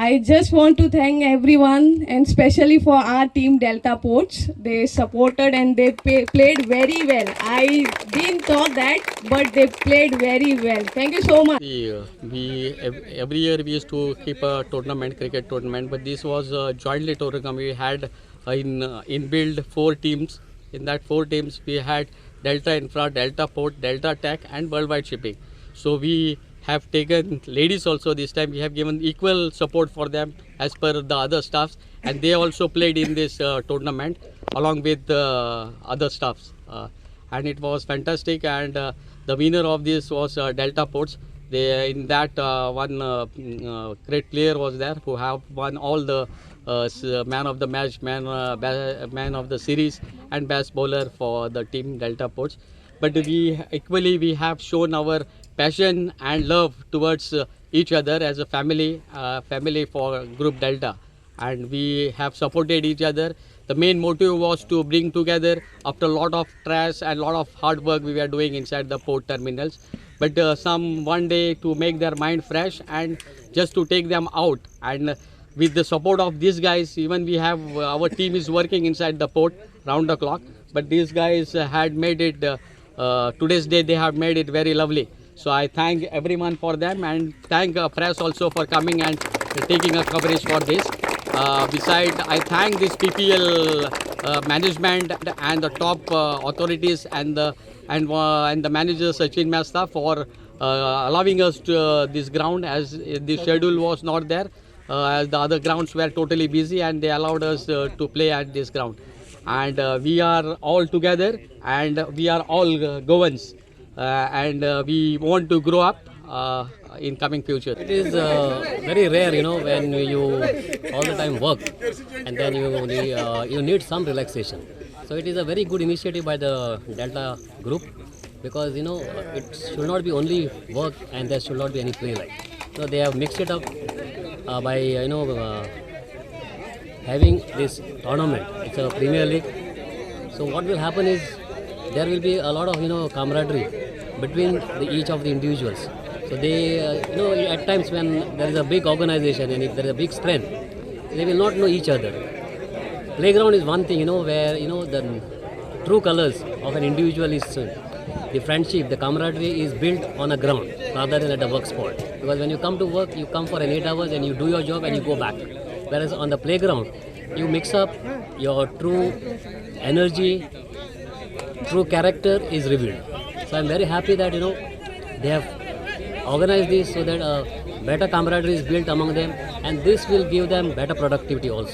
I just want to thank everyone and especially for our team Delta Ports. They supported and they played very well. I didn't thought that, but they played very well. Thank you so much. Every year we used to keep a tournament, cricket tournament, but this was a jointly tournament. We had in build 4 teams. In that 4 teams, we had Delta Infra, Delta Port, Delta Tech, and Worldwide Shipping. So we have taken ladies also this time. We have given equal support for them as per the other staffs, and they also played in this tournament along with the other staffs. And it was fantastic. And the winner of this was Delta Ports. They in that one great player was there who have won all the man of the match, man of the series, and best bowler for the team Delta Ports. But we have shown our passion and love towards each other as a family for Group Delta, and we have supported each other. The main motive was to bring together after a lot of stress and a lot of hard work we were doing inside the port terminals. But some one day to make their mind fresh and just to take them out. And with the support of these guys, even we have our team is working inside the port round the clock. But these guys had made it today's day. They have made it very lovely. So I thank everyone for them and thank press also for coming and taking a coverage for this. Besides, I thank this PPL management and the top authorities and the manager Sachin Mehta for allowing us to this ground, as the schedule was not there, as the other grounds were totally busy, and they allowed us to play at this ground. And we are all together, and we are all Goans, and we want to grow up in coming future. It is very rare, when you all the time work and then you need some relaxation. So it is a very good initiative by the Delta Group, because it should not be only work and there should not be any play like. So they have mixed it up by having this tournament. It's a Premier League. So what will happen is there will be a lot of camaraderie between each of the individuals. So they at times when there is a big organization and if there is a big strength, they will not know each other. Playground is one thing, where the true colors of an individual is the friendship, the camaraderie is built on a ground rather than at a work spot. Because when you come to work, you come for an 8 hours and you do your job and you go back. Whereas on the playground, you mix up your true energy, true character is revealed. So I'm very happy that they have organized this so that better camaraderie is built among them, and this will give them better productivity also.